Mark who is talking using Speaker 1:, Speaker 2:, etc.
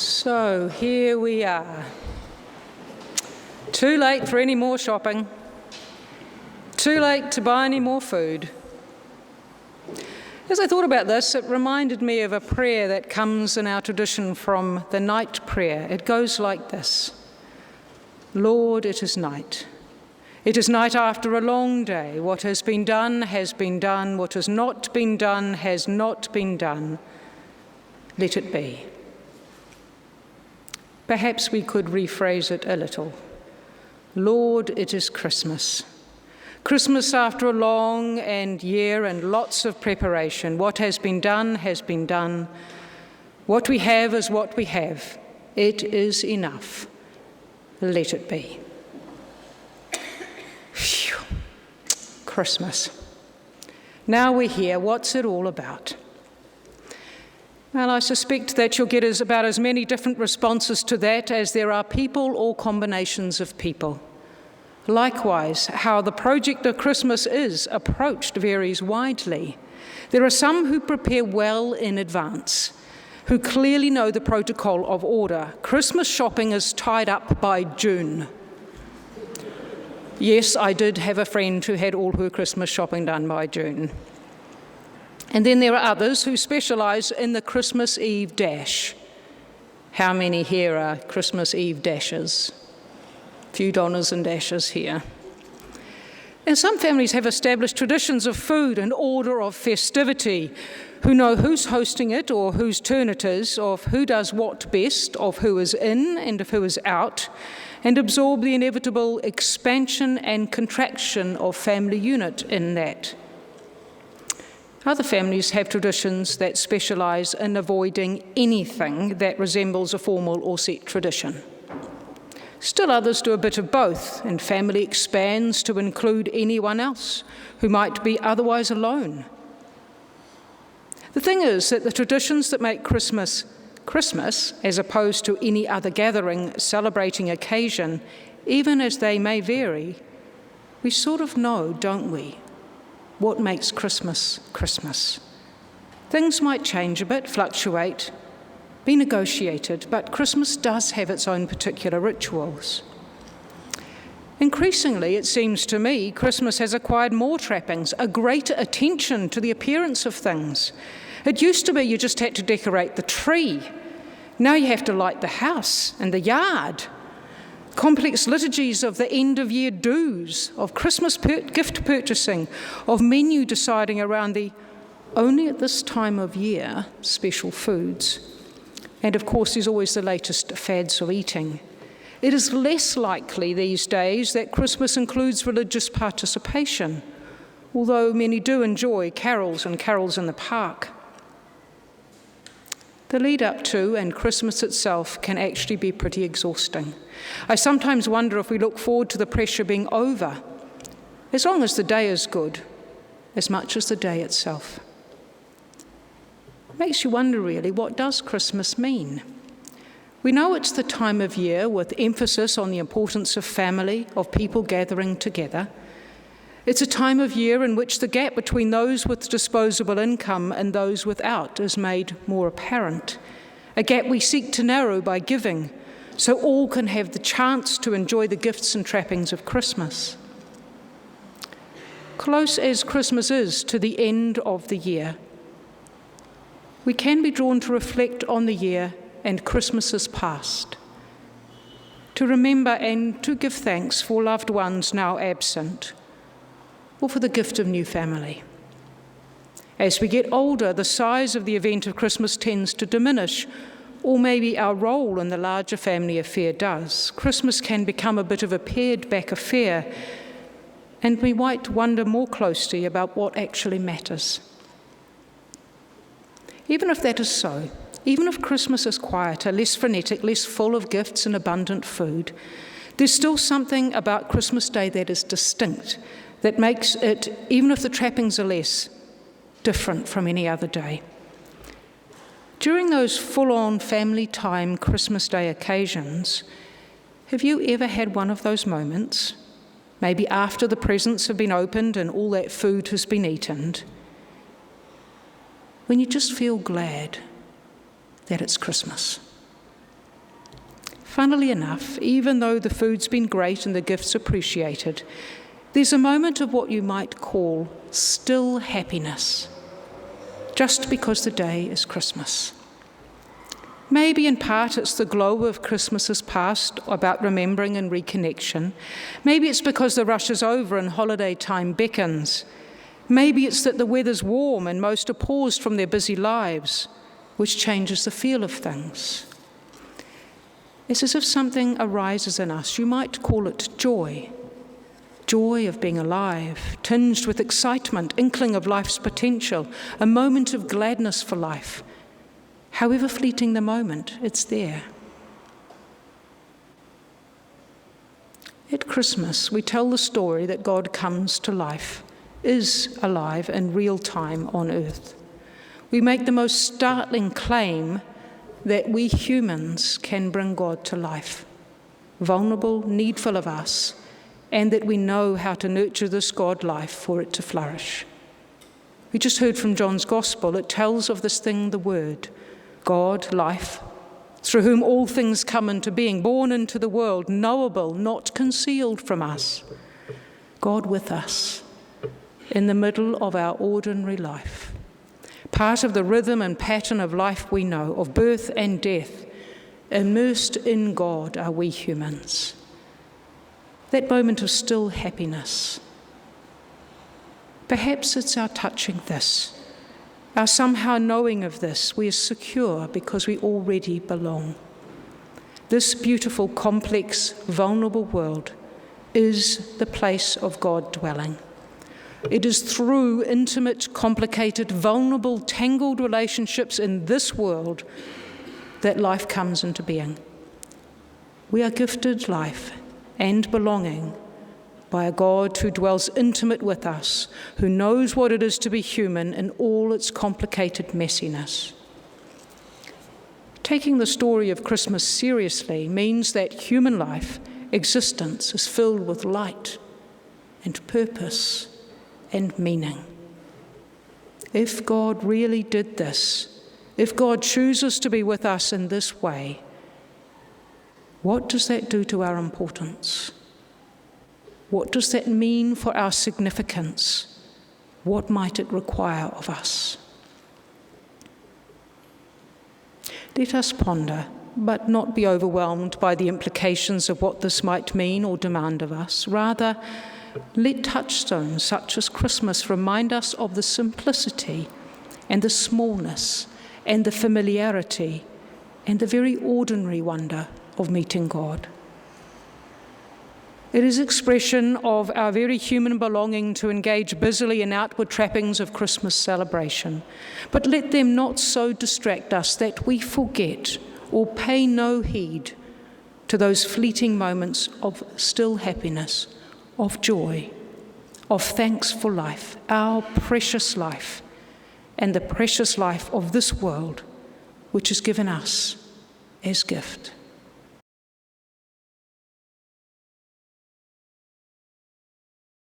Speaker 1: So here we are. Too late for any more shopping. Too late to buy any more food. As I thought about this, it reminded me of a prayer that comes in our tradition from the night prayer. It goes like this: Lord, it is night. It is night after a long day. What has been done has been done. What has not been done has not been done. Let it be. Perhaps we could rephrase it a little. Lord, it is Christmas. Christmas after a long year and lots of preparation. What has been done has been done. What we have is what we have. It is enough. Let it be. Phew. Christmas. Now we're here. What's it all about? Well, I suspect that you'll get about as many different responses to that as there are people or combinations of people. Likewise, how the project of Christmas is approached varies widely. There are some who prepare well in advance, who clearly know the protocol of order. Christmas shopping is tied up by June. Yes, I did have a friend who had all her Christmas shopping done by June. And then there are others who specialise in the Christmas Eve dash. How many here are Christmas Eve dashers? A few donners and dashers here. And some families have established traditions of food and order of festivity, who know who's hosting it or whose turn it is, of who does what best, of who is in and of who is out, and absorb the inevitable expansion and contraction of family unit in that. Other families have traditions that specialise in avoiding anything that resembles a formal or set tradition. Still others do a bit of both, and family expands to include anyone else who might be otherwise alone. The thing is that the traditions that make Christmas, Christmas, as opposed to any other gathering, celebrating occasion, even as they may vary, we sort of know, don't we, what makes Christmas, Christmas. Things might change a bit, fluctuate, be negotiated, but Christmas does have its own particular rituals. Increasingly, it seems to me, Christmas has acquired more trappings, a greater attention to the appearance of things. It used to be you just had to decorate the tree. Now you have to light the house and the yard. Complex liturgies of the end-of-year dues, of Christmas gift purchasing, of menu deciding around the only at this time of year special foods. And of course there's always the latest fads of eating. It is less likely these days that Christmas includes religious participation, although many do enjoy carols and carols in the park. The lead up to and Christmas itself can actually be pretty exhausting. I sometimes wonder if we look forward to the pressure being over, as long as the day is good, as much as the day itself. It makes you wonder really, what does Christmas mean? We know it's the time of year with emphasis on the importance of family, of people gathering together. It's a time of year in which the gap between those with disposable income and those without is made more apparent, a gap we seek to narrow by giving, so all can have the chance to enjoy the gifts and trappings of Christmas. Close as Christmas is to the end of the year, we can be drawn to reflect on the year and Christmases past, to remember and to give thanks for loved ones now absent, or for the gift of new family. As we get older, the size of the event of Christmas tends to diminish, or maybe our role in the larger family affair does. Christmas can become a bit of a pared-back affair, and we might wonder more closely about what actually matters. Even if that is so, even if Christmas is quieter, less frenetic, less full of gifts and abundant food, there's still something about Christmas Day that is distinct, that makes it, even if the trappings are less, different from any other day. During those full-on family time Christmas Day occasions, have you ever had one of those moments, maybe after the presents have been opened and all that food has been eaten, when you just feel glad that it's Christmas? Funnily enough, even though the food's been great and the gifts appreciated, there's a moment of what you might call still happiness, just because the day is Christmas. Maybe in part it's the glow of Christmases past about remembering and reconnection. Maybe it's because the rush is over and holiday time beckons. Maybe it's that the weather's warm and most are paused from their busy lives, which changes the feel of things. It's as if something arises in us. You might call it joy. Joy of being alive, tinged with excitement, inkling of life's potential, a moment of gladness for life. However fleeting the moment, it's there. At Christmas, we tell the story that God comes to life, is alive in real time on earth. We make the most startling claim that we humans can bring God to life, vulnerable, needful of us, and that we know how to nurture this God life for it to flourish. We just heard from John's Gospel. It tells of this thing, the Word, God, life, through whom all things come into being, born into the world, knowable, not concealed from us. God with us in the middle of our ordinary life. Part of the rhythm and pattern of life we know, of birth and death, immersed in God are we humans. That moment of still happiness. Perhaps it's our touching this, our somehow knowing of this. We are secure because we already belong. This beautiful, complex, vulnerable world is the place of God dwelling. It is through intimate, complicated, vulnerable, tangled relationships in this world that life comes into being. We are gifted life and belonging by a God who dwells intimate with us, who knows what it is to be human in all its complicated messiness. Taking the story of Christmas seriously means that human life, existence, is filled with light and purpose and meaning. If God really did this, if God chooses to be with us in this way, what does that do to our importance? What does that mean for our significance? What might it require of us? Let us ponder, but not be overwhelmed by the implications of what this might mean or demand of us. Rather, let touchstones such as Christmas remind us of the simplicity and the smallness and the familiarity and the very ordinary wonder of meeting God. It is expression of our very human belonging to engage busily in outward trappings of Christmas celebration. But let them not so distract us that we forget or pay no heed to those fleeting moments of still happiness, of joy, of thanks for life, our precious life, and the precious life of this world, which is given us as gift.